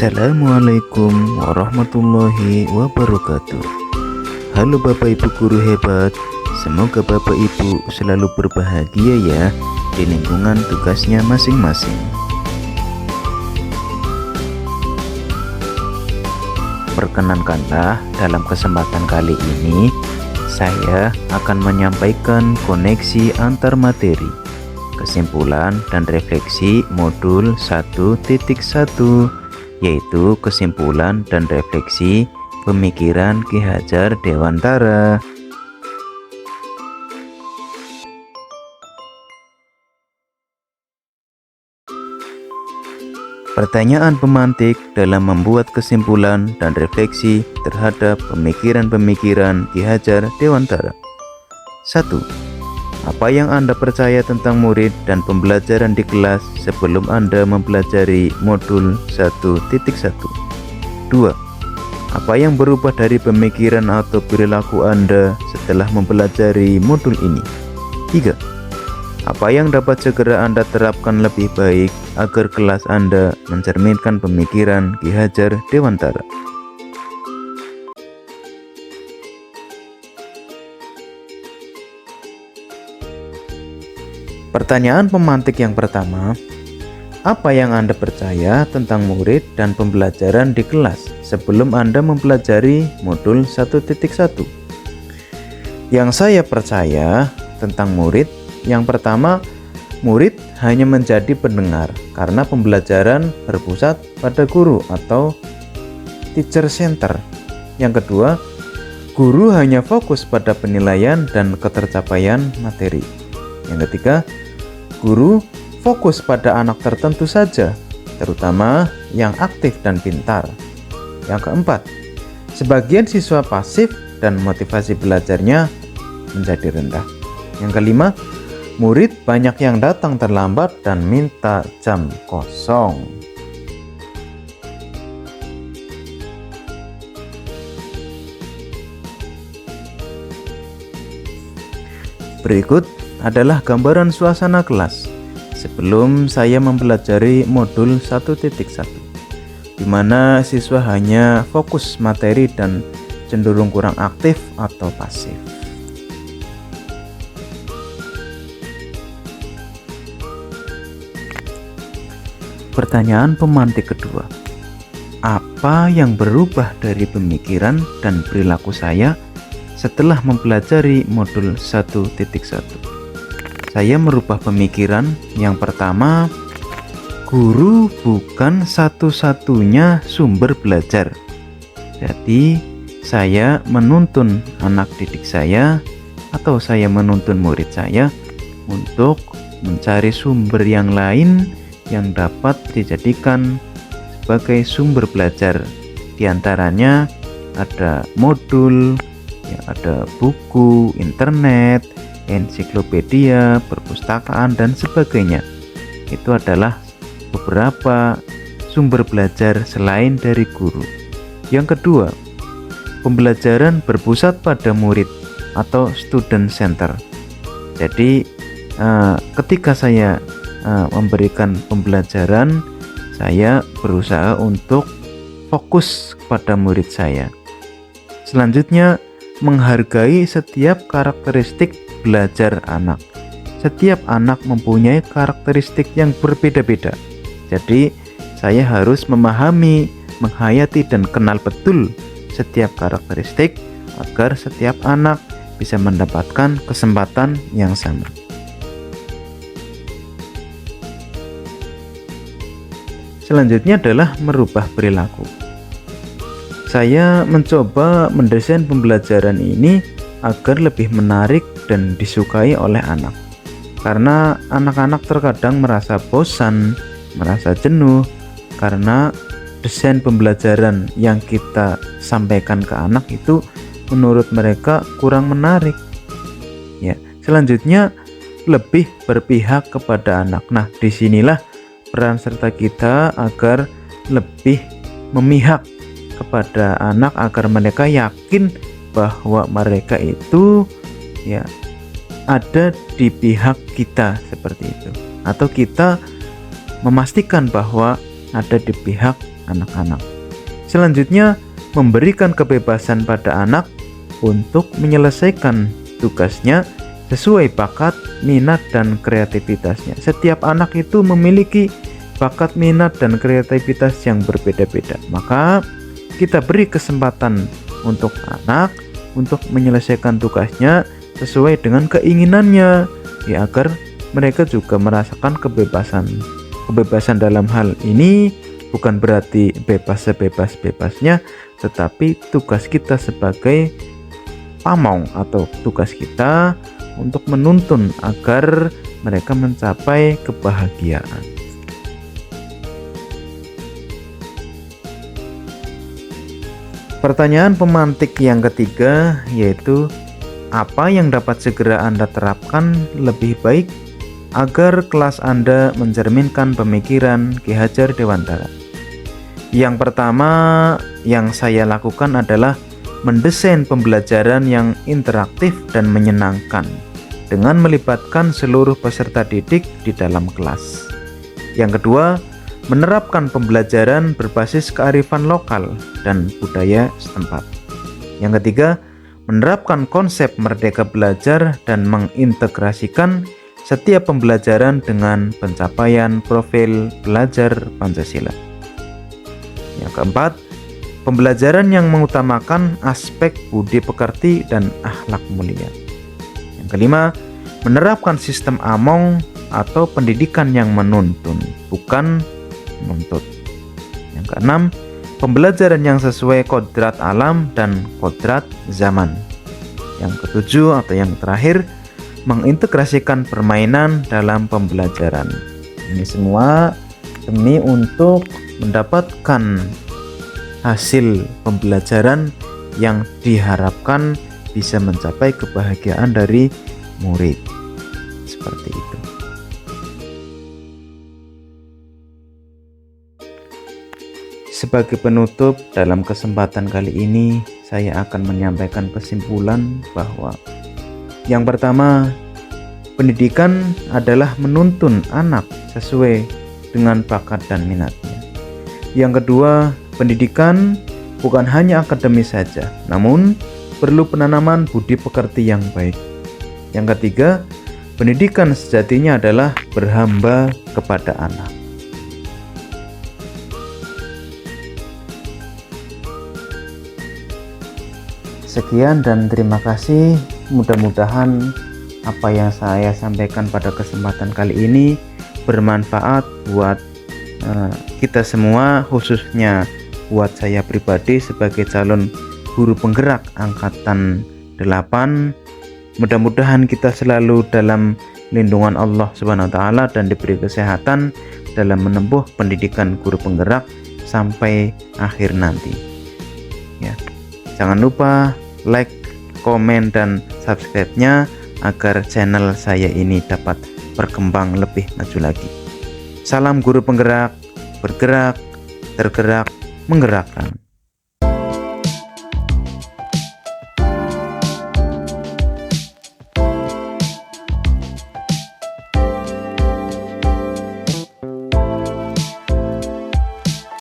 Assalamualaikum warahmatullahi wabarakatuh. Halo Bapak Ibu guru hebat, semoga Bapak Ibu selalu berbahagia ya di lingkungan tugasnya masing-masing. Perkenankanlah, dalam kesempatan kali ini saya akan menyampaikan koneksi antar materi, kesimpulan dan refleksi modul 1.1, yaitu kesimpulan dan refleksi pemikiran Ki Hajar Dewantara. Pertanyaan pemantik dalam membuat kesimpulan dan refleksi terhadap pemikiran-pemikiran Ki Hajar Dewantara. 1. Apa yang Anda percaya tentang murid dan pembelajaran di kelas sebelum Anda mempelajari modul 1.1? 2. Apa yang berubah dari pemikiran atau perilaku Anda setelah mempelajari modul ini? 3. Apa yang dapat segera Anda terapkan lebih baik agar kelas Anda mencerminkan pemikiran Ki Hajar Dewantara? Pertanyaan pemantik yang pertama, apa yang Anda percaya tentang murid dan pembelajaran di kelas sebelum Anda mempelajari modul 1.1? Yang saya percaya tentang murid, yang pertama, murid hanya menjadi pendengar karena pembelajaran berpusat pada guru atau teacher center. Yang kedua, guru hanya fokus pada penilaian dan ketercapaian materi. Yang ketiga, guru fokus pada anak tertentu saja, terutama yang aktif dan pintar. Yang keempat, sebagian siswa pasif dan motivasi belajarnya menjadi rendah. Yang kelima, murid banyak yang datang terlambat dan minta jam kosong. Berikut adalah gambaran suasana kelas sebelum saya mempelajari modul 1.1, di mana siswa hanya fokus materi dan cenderung kurang aktif atau pasif. Pertanyaan pemantik kedua, apa yang berubah dari pemikiran dan perilaku saya setelah mempelajari modul 1.1? Saya merubah pemikiran. Yang pertama, guru bukan satu-satunya sumber belajar. Jadi, saya menuntun anak didik saya atau saya menuntun murid saya untuk mencari sumber yang lain yang dapat dijadikan sebagai sumber belajar. Di antaranya ada modul, ada buku, internet, ensiklopedia, perpustakaan, dan sebagainya. Itu adalah beberapa sumber belajar selain dari guru. Yang kedua, pembelajaran berpusat pada murid atau student center. Jadi ketika saya memberikan pembelajaran, saya berusaha untuk fokus pada murid saya. Selanjutnya, menghargai setiap karakteristik belajar anak. Setiap anak mempunyai karakteristik yang berbeda-beda. Jadi, saya harus memahami, menghayati, dan kenal betul setiap karakteristik agar setiap anak bisa mendapatkan kesempatan yang sama. Selanjutnya adalah merubah perilaku. Saya mencoba mendesain pembelajaran ini agar lebih menarik dan disukai oleh anak. Karena anak-anak terkadang merasa bosan, merasa jenuh karena desain pembelajaran yang kita sampaikan ke anak itu menurut mereka kurang menarik. Ya, selanjutnya lebih berpihak kepada anak. Nah, disinilah peran serta kita agar lebih memihak kepada anak agar mereka yakin bahwa mereka itu ada di pihak kita, seperti itu, atau kita memastikan bahwa ada di pihak anak-anak. Selanjutnya, memberikan kebebasan pada anak untuk menyelesaikan tugasnya sesuai bakat, minat, dan kreativitasnya. Setiap anak itu memiliki bakat, minat, dan kreativitas yang berbeda-beda. Maka kita beri kesempatan untuk anak untuk menyelesaikan tugasnya sesuai dengan keinginannya, ya, agar mereka juga merasakan kebebasan. Kebebasan dalam hal ini bukan berarti bebas sebebas-bebasnya, tetapi tugas kita sebagai pamong atau tugas kita untuk menuntun agar mereka mencapai kebahagiaan. Pertanyaan pemantik yang ketiga yaitu, apa yang dapat segera Anda terapkan lebih baik agar kelas Anda mencerminkan pemikiran Ki Hajar Dewantara? Yang pertama yang saya lakukan adalah mendesain pembelajaran yang interaktif dan menyenangkan dengan melibatkan seluruh peserta didik di dalam kelas. Yang kedua, menerapkan pembelajaran berbasis kearifan lokal dan budaya setempat. Yang ketiga, menerapkan konsep merdeka belajar dan mengintegrasikan setiap pembelajaran dengan pencapaian profil belajar Pancasila. Yang keempat, pembelajaran yang mengutamakan aspek budi pekerti dan akhlak mulia. Yang kelima, menerapkan sistem among atau pendidikan yang menuntun, bukan menuntut. Yang keenam, pembelajaran yang sesuai kodrat alam dan kodrat zaman. Yang ketujuh atau yang terakhir, mengintegrasikan permainan dalam pembelajaran. Ini semua demi untuk mendapatkan hasil pembelajaran yang diharapkan bisa mencapai kebahagiaan dari murid. Seperti itu. Sebagai penutup, dalam kesempatan kali ini saya akan menyampaikan kesimpulan bahwa yang pertama, pendidikan adalah menuntun anak sesuai dengan bakat dan minatnya. Yang kedua, pendidikan bukan hanya akademis saja, namun perlu penanaman budi pekerti yang baik. Yang ketiga, pendidikan sejatinya adalah berhamba kepada anak. Sekian dan terima kasih. Mudah-mudahan apa yang saya sampaikan pada kesempatan kali ini bermanfaat buat kita semua, khususnya buat saya pribadi sebagai calon guru penggerak angkatan 8. Mudah-mudahan kita selalu dalam lindungan Allah Subhanahu wa taala dan diberi kesehatan dalam menempuh pendidikan guru penggerak sampai akhir nanti. Ya. Jangan lupa like, komen, dan subscribe-nya agar channel saya ini dapat berkembang lebih maju lagi. Salam guru penggerak, bergerak, tergerak, menggerakkan.